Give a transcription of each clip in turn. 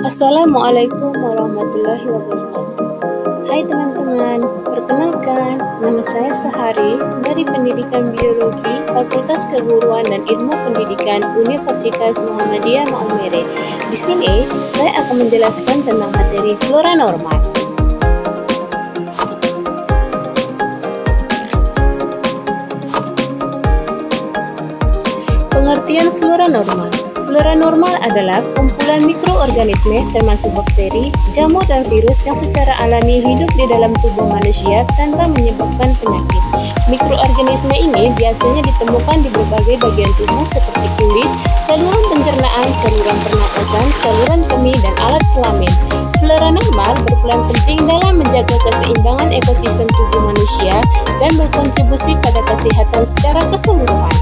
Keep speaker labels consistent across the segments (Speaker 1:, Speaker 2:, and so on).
Speaker 1: Assalamualaikum warahmatullahi wabarakatuh. Hai teman-teman, perkenalkan, nama saya Sahari dari Pendidikan Biologi Fakultas Keguruan dan Ilmu Pendidikan Universitas Muhammadiyah Maumere. Di sini, saya akan menjelaskan tentang materi flora normal. Pengertian flora normal. Flora normal adalah kumpulan mikroorganisme termasuk bakteri, jamur, dan virus yang secara alami hidup di dalam tubuh manusia tanpa menyebabkan penyakit. Mikroorganisme ini biasanya ditemukan di berbagai bagian tubuh seperti kulit, saluran pencernaan, saluran pernapasan, saluran kemih, dan alat kelamin. Flora normal berperan penting dalam menjaga keseimbangan ekosistem tubuh manusia dan berkontribusi pada kesehatan secara keseluruhan.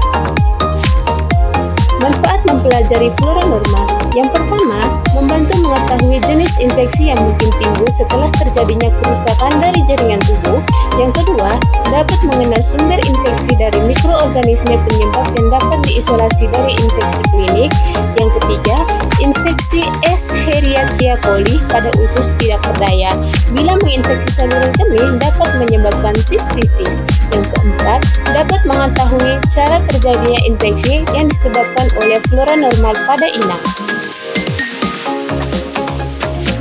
Speaker 1: Manfaat mempelajari flora normal. Yang pertama, membantu mengetahui jenis infeksi yang mungkin timbul setelah terjadinya kerusakan dari jaringan tubuh. Yang kedua, dapat mengenal sumber infeksi dari mikroorganisme penyebab yang dapat diisolasi dari infeksi klinik. Yang ketiga, infeksi Escherichia coli pada usus tidak berdaya. Bila menginfeksi saluran kemih dapat menyebabkan sistitis. Yang keempat, dapat mengetahui cara terjadinya infeksi yang disebabkan oleh flora normal pada inang.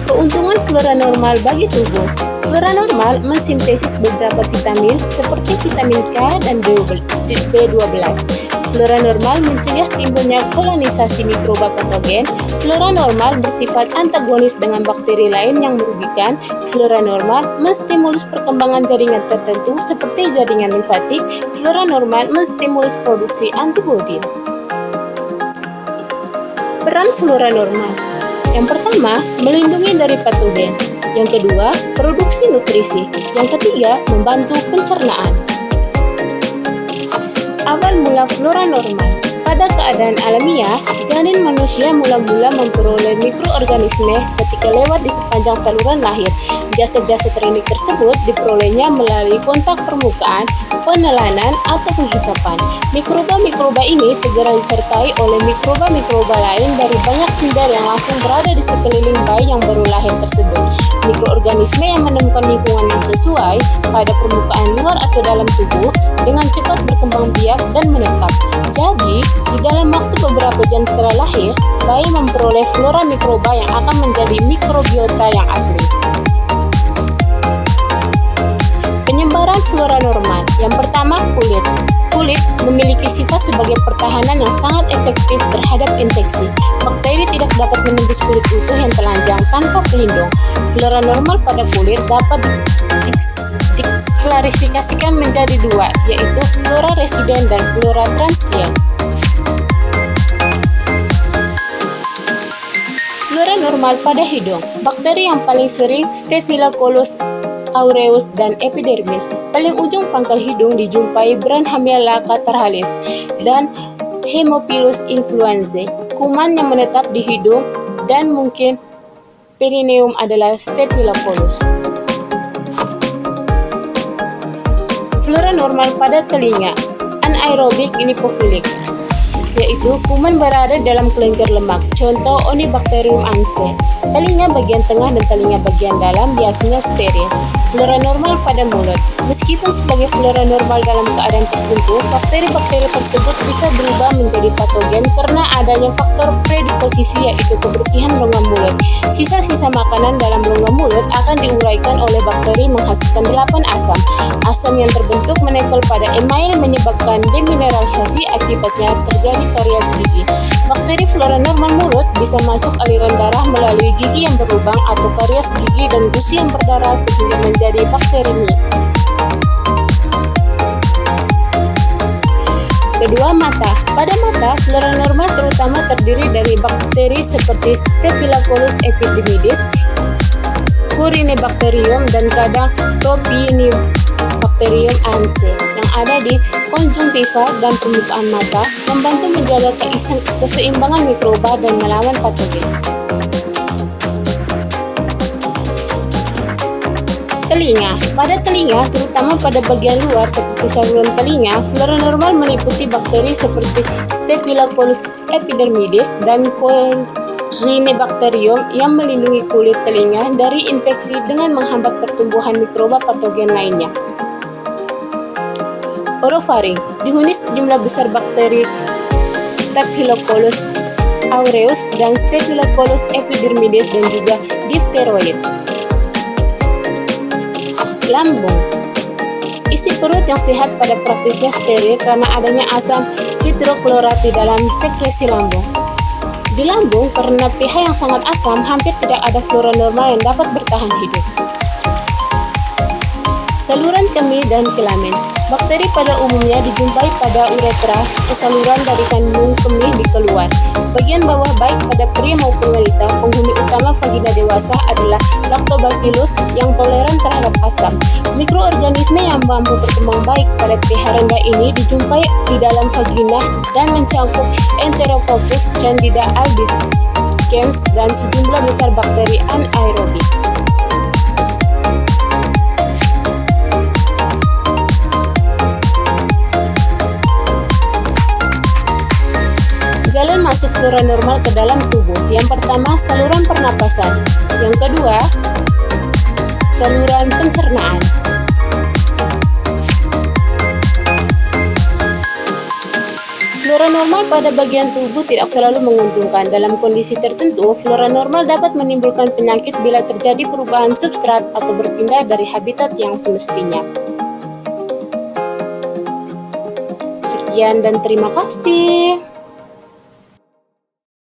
Speaker 1: Keuntungan flora normal bagi tubuh. Flora normal mensintesis beberapa vitamin seperti vitamin K dan B12. Flora normal mencegah timbulnya kolonisasi mikroba patogen. Flora normal bersifat antagonis dengan bakteri lain yang merugikan. Flora normal menstimulus perkembangan jaringan tertentu seperti jaringan limfatik. Flora normal menstimulus produksi antibodi. Peran flora normal. Yang pertama, melindungi dari patogen. Yang kedua, produksi nutrisi. Yang ketiga, membantu pencernaan. Awal mula flora normal. Pada keadaan alamiah, janin manusia mula-mula memperoleh mikroorganisme ketika lewat di sepanjang saluran lahir. Jasad-jasad renik tersebut diperolehnya melalui kontak permukaan, penelanan, atau penghisapan. Mikroba-mikroba ini segera disertai oleh mikroba-mikroba lain dari banyak sumber yang langsung berada di sekeliling bayi yang baru lahir tersebut. Mikroorganisme yang menemukan lingkungan yang sesuai pada permukaan luar atau dalam tubuh dengan cepat berkembang biak dan menetap. Jadi, di dalam waktu beberapa jam setelah lahir, bayi memperoleh flora mikroba yang akan menjadi mikrobiota yang asli. Penyebaran flora normal. Yang pertama, kulit. Kulit memiliki sifat sebagai pertahanan yang sangat efektif terhadap infeksi. Bakteri tidak dapat menembus kulit utuh yang telanjang tanpa pelindung. Flora normal pada kulit dapat diklasifikasikan menjadi dua, yaitu flora residen dan flora transient. Flora normal pada hidung. Bakteri yang paling sering Staphylococcus aureus dan epidermis. Paling ujung pangkal hidung dijumpai Branhamella catarrhalis dan Haemophilus influenzae. Kuman yang menetap di hidung dan mungkin perineum adalah Staphylococcus. Flora normal pada telinga. Anaerobic lipophilic, yaitu kuman berada dalam kelenjar lemak, contoh Onibacterium anse. Telinga bagian tengah dan telinga bagian dalam biasanya steril. Flora normal pada mulut. Meskipun sebagai flora normal dalam keadaan tertentu, bakteri-bakteri tersebut bisa berubah menjadi patogen karena adanya faktor predisposisi, yaitu kebersihan rongga mulut. Sisa-sisa makanan dalam rongga mulut akan diuraikan oleh bakteri menghasilkan 8 asam. Asam yang terbentuk menempel pada email menyebabkan demineralisasi, akibatnya terjadi karies gigi. Bakteri flora normal mulut bisa masuk aliran darah melalui gigi yang berlubang atau karies gigi dan gusi yang berdarah sehingga menjadi bakteremi. Kedua, mata. Pada mata, flora normal terutama terdiri dari bakteri seperti Staphylococcus epidermidis, Corynebacterium, dan kadang Propionibacterium anse yang ada di konjungtiva dan permukaan mata, membantu menjaga keseimbangan mikroba dan melawan patogen. Telinga. Pada telinga, terutama pada bagian luar seperti saluran telinga, flora normal meliputi bakteri seperti Staphylococcus epidermidis dan Rhinobacterium yang melindungi kulit telinga dari infeksi dengan menghambat pertumbuhan mikroba patogen lainnya. Orofaring dihuni sejumlah besar bakteri Staphylococcus aureus dan Staphylococcus epidermidis dan juga difteroid. Lambung, isi perut yang sehat pada praktisnya steril karena adanya asam hidroklorat di dalam sekresi lambung. Di lambung, karena pH yang sangat asam, hampir tidak ada flora normal yang dapat bertahan hidup. Saluran kemih dan kelamin. Bakteri pada umumnya dijumpai pada uretra atau saluran dari kandung kemih di keluar. Bagian bawah baik pada pria maupun wanita, penghuni utama vagina dewasa adalah Lactobacillus yang toleran terhadap asam. Mikroorganisme yang mampu berkembang baik pada pH rendah ini dijumpai di dalam vagina dan mencakup Enterococcus, Candida albicans, dan sejumlah besar bakteri anaerobik. Jalan masuk flora normal ke dalam tubuh. Yang pertama, saluran pernapasan. Yang kedua, saluran pencernaan. Flora normal pada bagian tubuh tidak selalu menguntungkan. Dalam kondisi tertentu, flora normal dapat menimbulkan penyakit bila terjadi perubahan substrat atau berpindah dari habitat yang semestinya. Sekian dan terima kasih.